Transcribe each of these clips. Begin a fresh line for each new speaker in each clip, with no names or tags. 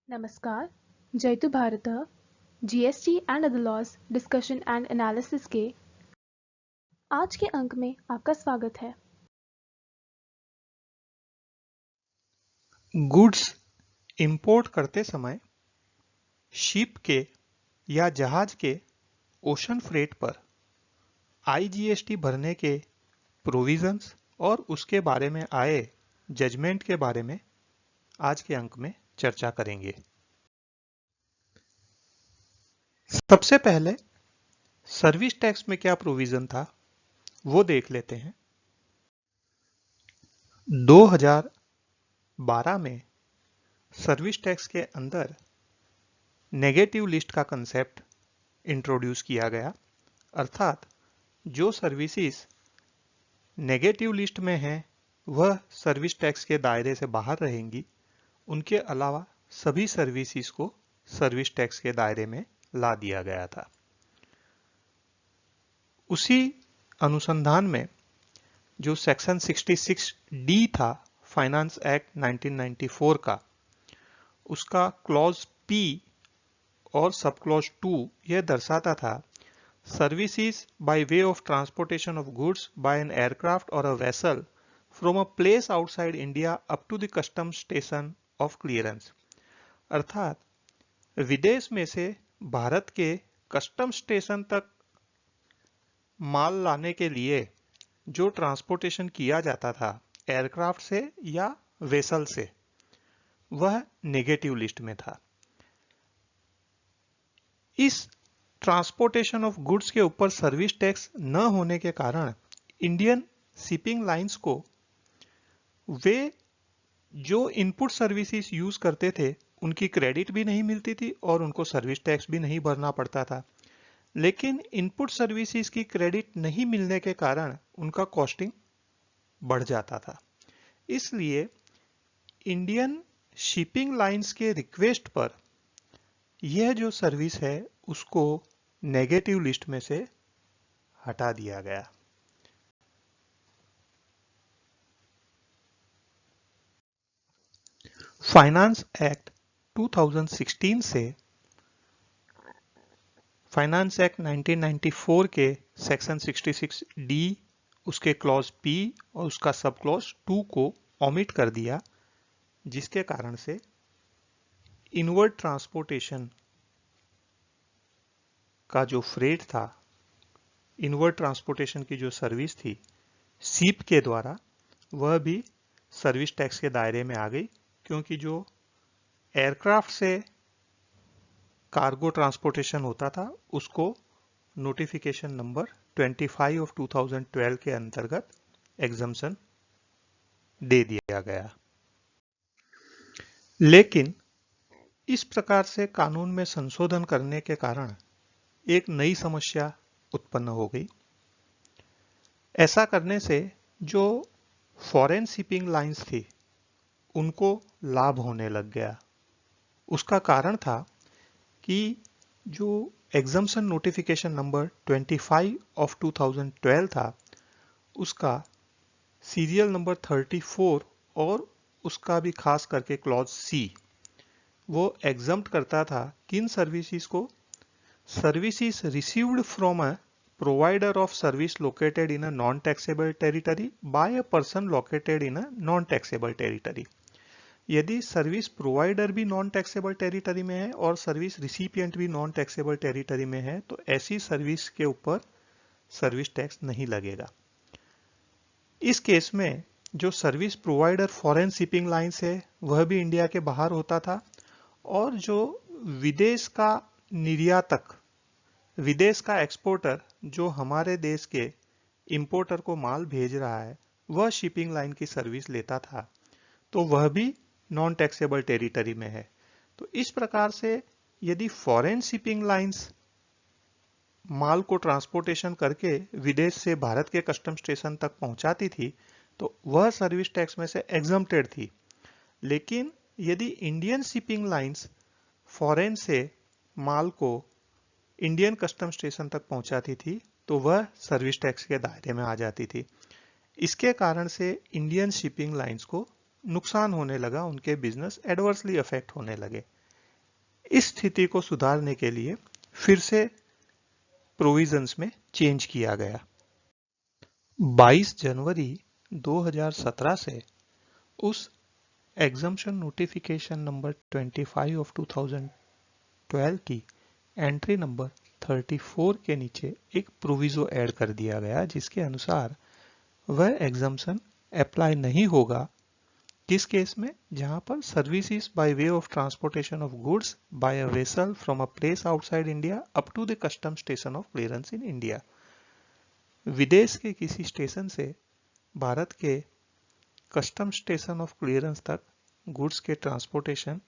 नमस्कार, जयतु भारतः GST and other laws discussion and analysis के आज के अंक में आपका स्वागत है।
गुड्स इंपोर्ट करते समय शिप के या जहाज के ओशन फ्रेट पर आईजीएसटी भरने के प्रोविजंस और उसके बारे में आए जजमेंट के बारे में आज के अंक में चर्चा करेंगे। सबसे पहले सर्विस टैक्स में क्या प्रोविजन था वो देख लेते हैं। 2012 में सर्विस टैक्स के अंदर नेगेटिव लिस्ट का कंसेप्ट इंट्रोड्यूस किया गया, अर्थात जो सर्विसेज नेगेटिव लिस्ट में हैं वह सर्विस टैक्स के दायरे से बाहर रहेंगी, उनके अलावा सभी सर्विसेज को सर्विस टैक्स के दायरे में ला दिया गया था। उसी अनुसंधान में जो सेक्शन 66 डी था फाइनेंस एक्ट 1994 का, उसका क्लॉज पी और सब क्लॉज 2 यह दर्शाता था services by way of transportation of goods by an aircraft or a vessel from a place outside India up to the customs station of clearance। अर्थात विदेश में से भारत के कस्टम स्टेशन तक माल लाने के लिए जो ट्रांसपोर्टेशन किया जाता था एयरक्राफ्ट से या वेसल से, वह नेगेटिव लिस्ट में था। इस ट्रांसपोर्टेशन ऑफ गुड्स के ऊपर सर्विस टैक्स न होने के कारण इंडियन शिपिंग लाइंस को वे जो इनपुट सर्विसेज यूज करते थे उनकी क्रेडिट भी नहीं मिलती थी और उनको सर्विस टैक्स भी नहीं भरना पड़ता था। लेकिन इनपुट सर्विसेज की क्रेडिट नहीं मिलने के कारण उनका कॉस्टिंग बढ़ जाता था। इसलिए इंडियन शिपिंग लाइंस के रिक्वेस्ट पर यह जो सर्विस है उसको नेगेटिव लिस्ट में से हटा दिया गया। फाइनेंस एक्ट 2016 से फाइनेंस एक्ट 1994 के सेक्शन 66 डी, उसके क्लॉज पी और उसका सब क्लॉज 2 को ओमिट कर दिया, जिसके कारण से इनवर्ड ट्रांसपोर्टेशन का जो फ्रेट था, इनवर्ड ट्रांसपोर्टेशन की जो सर्विस थी शिप के द्वारा, वह भी सर्विस टैक्स के दायरे में आ गई, क्योंकि जो एयरक्राफ्ट से कार्गो ट्रांसपोर्टेशन होता था उसको नोटिफिकेशन नंबर 25 ऑफ 2012 के अंतर्गत एग्जम्पशन दे दिया गया। लेकिन इस प्रकार से कानून में संशोधन करने के कारण एक नई समस्या उत्पन्न हो गई। ऐसा करने से जो फॉरेन शिपिंग लाइंस थी उनको लाभ होने लग गया। उसका कारण था कि जो एग्जम्पशन नोटिफिकेशन नंबर 25 ऑफ 2012 था, उसका सीरियल नंबर 34 और उसका भी खास करके क्लॉज सी, वो एग्जम्प्ट करता था किन सर्विसेज को, services received from a provider of service located in a non-taxable territory by a person located in a non-taxable territory। यदि सर्विस प्रोवाइडर भी नॉन टैक्सेबल टेरिटरी में है और सर्विस रिसिपिएंट भी नॉन टैक्सेबल टेरिटरी में है तो ऐसी सर्विस के ऊपर सर्विस टैक्स नहीं लगेगा। इस केस में जो service provider foreign shipping line है वह भी इंडिया के बाहर होता था, और जो विदेश का निर्यातक, विदेश का एक्सपोर्टर जो हमारे देश के इंपोर्टर को माल भेज रहा है वह शिपिंग लाइन की सर्विस लेता था, तो वह भी नॉन टैक्सेबल टेरिटरी में है। तो इस प्रकार से यदि फॉरेन शिपिंग लाइंस माल को ट्रांसपोर्टेशन करके विदेश से भारत के कस्टम स्टेशन तक पहुंचाती थी तो वह सर्विस टैक्स में से एग्जम्प्टेड थी। लेकिन यदि इंडियन शिपिंग लाइंस फॉरेन से माल को इंडियन कस्टम स्टेशन तक पहुंचाती थी तो वह सर्विस टैक्स के दायरे में आ जाती थी। इसके कारण से इंडियन शिपिंग लाइंस को नुकसान होने लगा, उनके बिजनेस एडवर्सली अफेक्ट होने लगे। इस स्थिति को सुधारने के लिए फिर से प्रोविजंस में चेंज किया गया। 22 जनवरी 2017 से उस एग्जम्पशन नोटिफिकेशन नंबर 25 ऑफ 2012 की एंट्री नंबर 34 के नीचे एक प्रोविजो ऐड कर दिया गया, जिसके अनुसार वह एग्जम्पशन अप्लाई नहीं होगा किस केस में, जहां पर services by way of transportation of goods by a vessel from a place outside India up to the custom station of clearance in India. विदेश के किसी स्टेशन से भारत के कस्टम स्टेशन ऑफ क्लियरेंस तक गुड्स के ट्रांसपोर्टेशन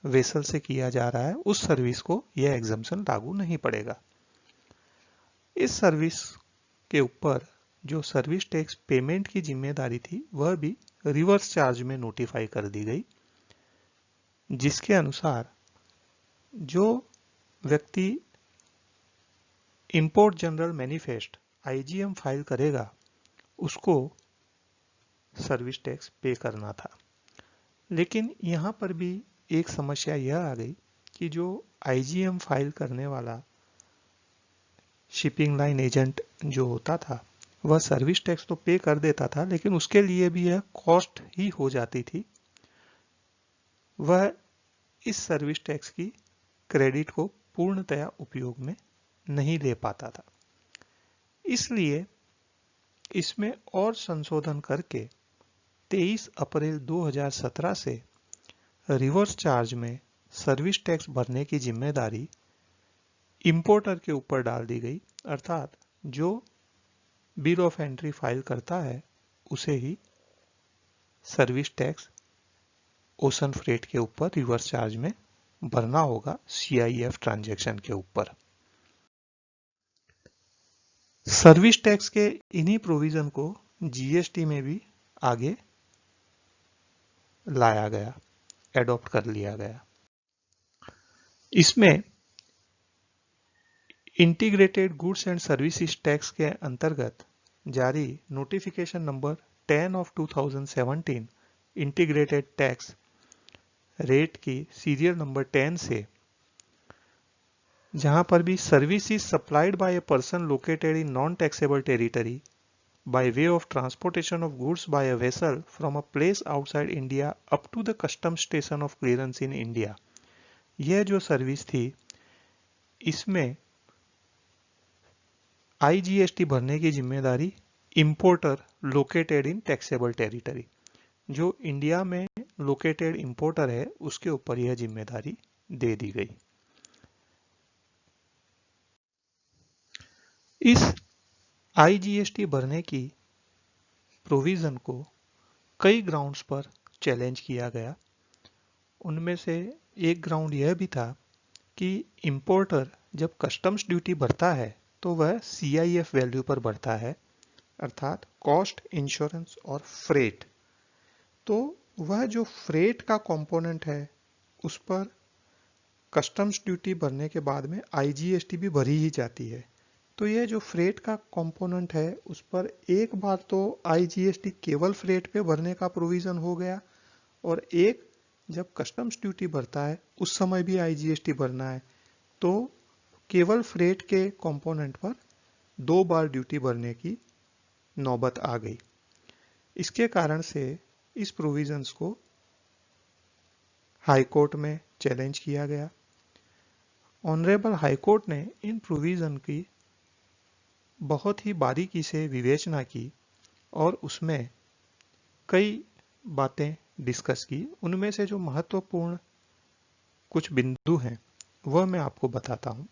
वेसल से किया जा रहा है, उस सर्विस को यह एग्जम्पशन लागू नहीं पड़ेगा। इस सर्विस के ऊपर जो सर्विस टैक्स पेमेंट की जिम्मेदारी थी वह भी रिवर्स चार्ज में नोटिफाई कर दी गई, जिसके अनुसार जो व्यक्ति import general manifest IgM file करेगा उसको सर्विस टैक्स पे करना था। लेकिन यहां पर भी एक समस्या यह आ गई कि जो आईजीएम फाइल करने वाला शिपिंग लाइन एजेंट जो होता था वह सर्विस टैक्स तो पे कर देता था, लेकिन उसके लिए भी यह कॉस्ट ही हो जाती थी। वह इस सर्विस टैक्स की क्रेडिट को पूर्णतया उपयोग में नहीं ले पाता था। इसलिए इसमें और संशोधन करके 23 अप्रैल 2017 से रिवर्स चार्ज में सर्विस टैक्स भरने की जिम्मेदारी इंपोर्टर के ऊपर डाल दी गई, अर्थात जो बिल ऑफ एंट्री फाइल करता है उसे ही सर्विस टैक्स ओशन फ्रेट के ऊपर रिवर्स चार्ज में भरना होगा सीआईएफ ट्रांजैक्शन के ऊपर। सर्विस टैक्स के इन्हीं प्रोविजन को जीएसटी में भी आगे लाया गया, एडॉप्ट कर लिया गया। इसमें integrated goods and services tax के अंतर्गत जारी notification number 10 of 2017 integrated tax rate की सीरियल नंबर 10 से, जहां पर भी services supplied by a person located in non taxable territory by way of transportation of goods by a vessel from a place outside India up to the custom station of clearance in India, यह जो service थी इसमें IGST भरने की जिम्मेदारी importer located in taxable territory, जो India में located importer है उसके ऊपर यह जिम्मेदारी दे दी गई। इस आईजीएसटी भरने की प्रोविजन को कई ग्राउंड्स पर चैलेंज किया गया। उनमें से एक ग्राउंड यह भी था कि इंपोर्टर जब कस्टम्स ड्यूटी भरता है तो वह सीआईएफ वैल्यू पर भरता है, अर्थात कॉस्ट, इंश्योरेंस और फ्रेट। तो वह जो फ्रेट का कंपोनेंट है उस पर कस्टम्स ड्यूटी भरने के बाद में आईजीएसटी भी भरी ही जाती है। तो यह जो फ्रेट का कंपोनेंट है उस पर एक बार तो आईजीएसटी केवल फ्रेट पे भरने का प्रोविजन हो गया, और एक जब कस्टम्स ड्यूटी भरता है उस समय भी आईजीएसटी भरना है, तो केवल फ्रेट के कंपोनेंट पर 2 बार ड्यूटी भरने की नौबत आ गई। इसके कारण से इस प्रोविजंस को हाई कोर्ट में चैलेंज किया गया। ऑनरेबल हाई कोर्ट ने इन प्रोविजन की बहुत ही बारीकी से विवेचना की और उसमें कई बातें डिस्कस की। उनमें से जो महत्वपूर्ण कुछ बिंदु हैं वह मैं आपको बताता हूं।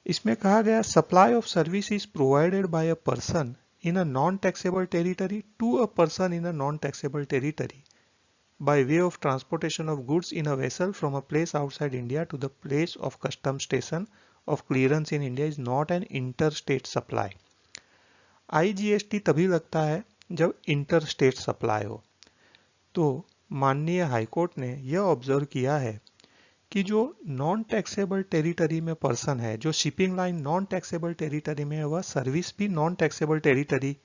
इसमें कहा गया supply of service is provided by a person in a non taxable territory to a person in a non taxable territory by way of transportation of goods in a vessel from a place outside India to the place of custom station of clearance in India is not an interstate supply। IGST तभी लगता है जब interstate supply हो। तो माननीय high court ने यह observe किया है कि जो नॉन टैक्सेबल टेरिटरी में पर्सन है, जो shipping line non taxable territory में है, वह सर्विस भी नॉन टैक्सेबल टेरिटरी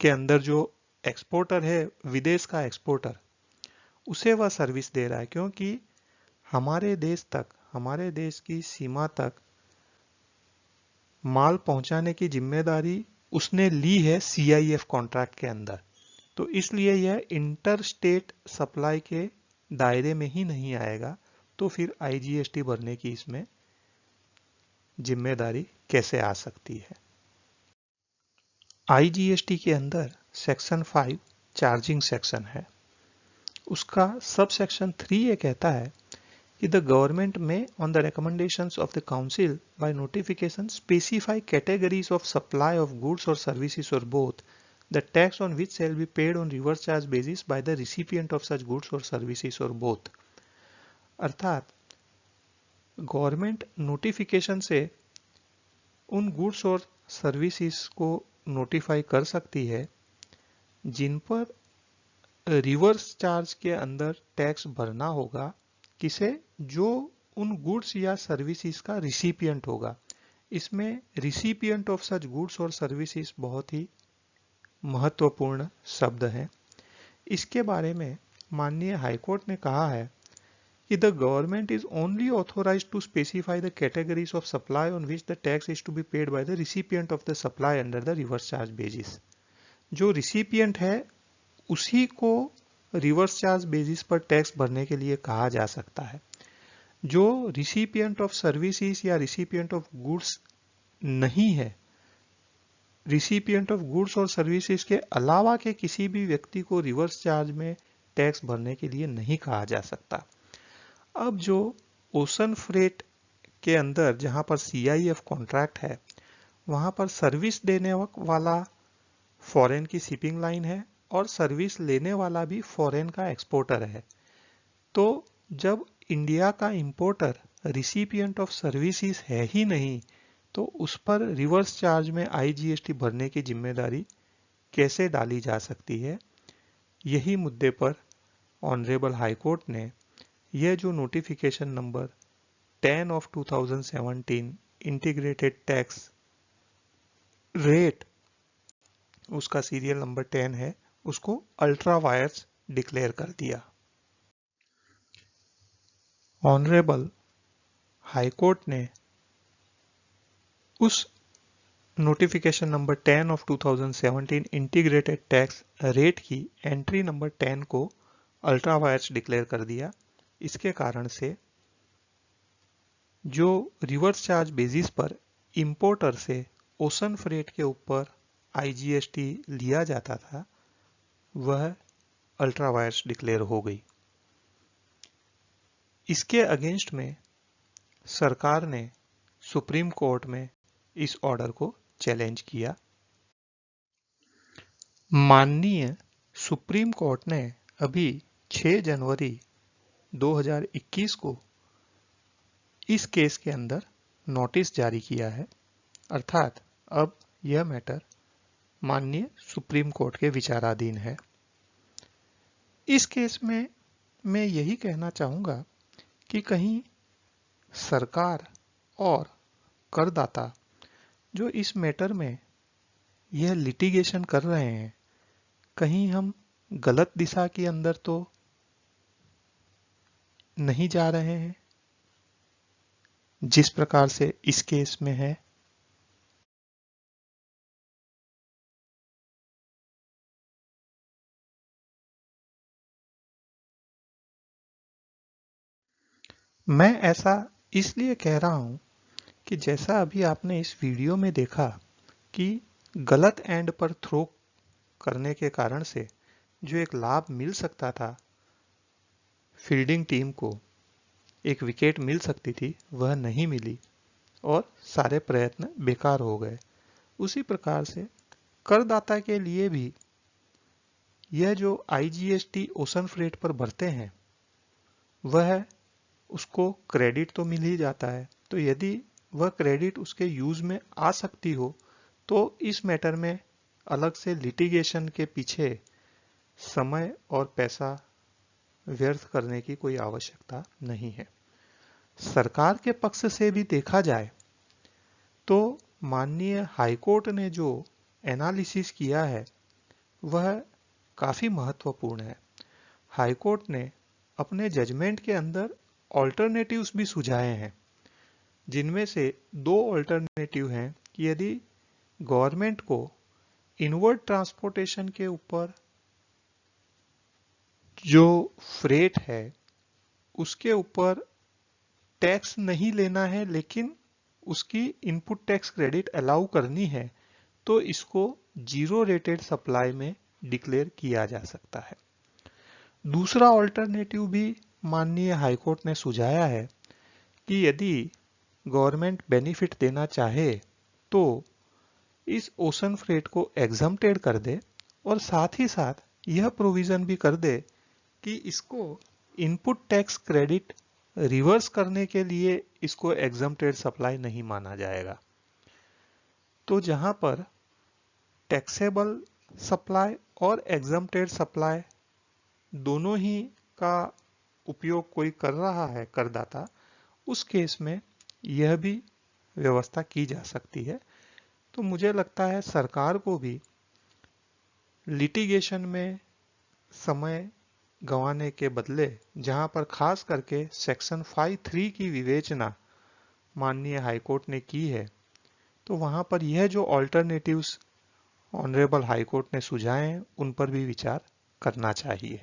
के अंदर जो एक्सपोर्टर है, विदेश का एक्सपोर्टर, उसे वह सर्विस दे रहा है, क्योंकि हमारे देश की सीमा तक माल पहुंचाने की जिम्मेदारी उसने ली है CIF कॉन्ट्रैक्ट के अंदर। तो इसलिए यह इंटर स्टेट सप्लाई के दायरे में ही नहीं आएगा। तो फिर IGST भरने की इसमें जिम्मेदारी कैसे आ सकती है? IGST के अंदर सेक्शन 5 चार्जिंग सेक्शन है। उसका सब सेक्शन 3 ये कहता है कि the government may on the recommendations of the council by notification specify categories of supply of goods or services or both the tax on which shall be paid on reverse charge basis by the recipient of such goods or services or both। अर्थात government notification से उन goods और services को notify कर सकती है जिन पर reverse charge के अंदर टैक्स भरना होगा, किसे? जो उन गुड्स या सर्विसेज का रिसिपिएंट होगा। इसमें रिसिपिएंट ऑफ सच गुड्स और सर्विसेज बहुत ही महत्वपूर्ण शब्द है। इसके बारे में माननीय हाईकोर्ट ने कहा है कि the government is only authorized to specify the categories of supply on which the tax is to be paid by the recipient of the supply under the reverse charge basis। जो recipient है उसी को reverse charge basis पर tax भरने के लिए कहा जा सकता है। जो रिसिपिएंट ऑफ सर्विसेज या रिसिपिएंट ऑफ गुड्स नहीं है, रिसिपिएंट ऑफ गुड्स और सर्विसेज के अलावा के किसी भी व्यक्ति को रिवर्स चार्ज में टैक्स भरने के लिए नहीं कहा जा सकता। अब जो ओशन फ्रेट के अंदर जहां पर CIF कॉन्ट्रैक्ट है, वहां पर सर्विस देने वाला फॉरेन की शिपिंग लाइन है और सर्विस लेने वाला भी फॉरेन का एक्सपोर्टर है। तो जब इंडिया का इंपोर्टर रिसिपिएंट ऑफ सर्विसेज है ही नहीं, तो उस पर रिवर्स चार्ज में IGST भरने की जिम्मेदारी कैसे डाली जा सकती है? यही मुद्दे पर ऑनरेबल हाईकोर्ट ने यह जो notification number 10 of 2017 integrated tax rate, उसका सीरियल नंबर 10 है, उसको अल्ट्रा वायर्स डिक्लेयर कर दिया। ऑनरेबल हाईकोर्ट ने उस notification number 10 of 2017 integrated tax rate की एंट्री नंबर 10 को अल्ट्रा वायर्स डिक्लेयर कर दिया। इसके कारण से जो रिवर्स चार्ज बेसिस पर इंपोर्टर से ओशन फ्रेट के ऊपर IGST लिया जाता था, वह अल्ट्रा वायर्स डिक्लेयर हो गई। इसके अगेंस्ट में सरकार ने सुप्रीम कोर्ट में इस ऑर्डर को चैलेंज किया। माननीय सुप्रीम कोर्ट ने अभी 6 जनवरी 2021 को इस केस के अंदर नोटिस जारी किया है। अर्थात अब यह मैटर माननीय सुप्रीम कोर्ट के विचाराधीन है। इस केस में मैं यही कहना चाहूंगा कि कहीं सरकार और करदाता जो इस मैटर में यह लिटिगेशन कर रहे हैं, कहीं हम गलत दिशा के अंदर तो नहीं जा रहे हैं जिस प्रकार से इस केस में है। मैं ऐसा इसलिए कह रहा हूं कि जैसा अभी आपने इस वीडियो में देखा कि गलत एंड पर थ्रो करने के कारण से जो एक लाभ मिल सकता था, फील्डिंग टीम को एक विकेट मिल सकती थी, वह नहीं मिली और सारे प्रयत्न बेकार हो गए। उसी प्रकार से करदाता के लिए भी यह जो IGST ओशन फ्रेट पर भरते हैं, वह उसको क्रेडिट तो मिल ही जाता है। तो यदि वह क्रेडिट उसके यूज में आ सकती हो, तो इस मैटर में अलग से लिटिगेशन के पीछे समय और पैसा व्यर्थ करने की कोई आवश्यकता नहीं है। सरकार के पक्ष से भी देखा जाए तो माननीय हाईकोर्ट ने जो एनालिसिस किया है वह काफी महत्वपूर्ण है। हाईकोर्ट ने अपने जजमेंट के अंदर ऑल्टरनेटिव्स भी सुझाए हैं, जिनमें से 2 ऑल्टरनेटिव हैं कि यदि गवर्नमेंट को इनवर्ड ट्रांसपोर्टेशन के ऊपर जो फ्रेट है उसके ऊपर टैक्स नहीं लेना है, लेकिन उसकी इनपुट टैक्स क्रेडिट अलाउ करनी है, तो इसको जीरो रेटेड सप्लाई में डिक्लेयर किया जा सकता है। दूसरा ऑल्टरनेटिव भी माननीय हाईकोर्ट ने सुझाया है कि यदि गवर्नमेंट बेनिफिट देना चाहे तो इस ओशन फ्रेट को एग्जम्प्टेड कर दे और साथ ही साथ यह प्रोविजन भी कर दे कि इसको इनपुट टैक्स क्रेडिट रिवर्स करने के लिए इसको एग्जम्प्टेड सप्लाई नहीं माना जाएगा। तो जहां पर टैक्सेबल सप्लाई और एग्जम्प्टेड सप्लाई दोनों ही का उपयोग कोई कर रहा है करदाता, उस केस में यह भी व्यवस्था की जा सकती है। तो मुझे लगता है सरकार को भी लिटिगेशन में समय गंवाने के बदले, जहां पर खास करके सेक्शन 5(3) की विवेचना माननीय हाईकोर्ट ने की है, तो वहां पर यह जो ऑल्टरनेटिव्स ऑनरेबल हाईकोर्ट ने सुझाए हैं उन पर भी विचार करना चाहिए।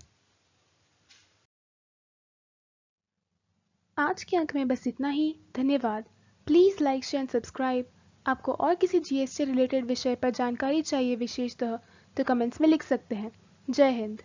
आज के अंक में बस इतना ही। धन्यवाद। Please like, share and subscribe. आपको और किसी जीएसटी रिलेटेड विषय पर जानकारी चाहिए विशेषतः, तो कमेंट्स में लिख सकते हैं। जय हिंद।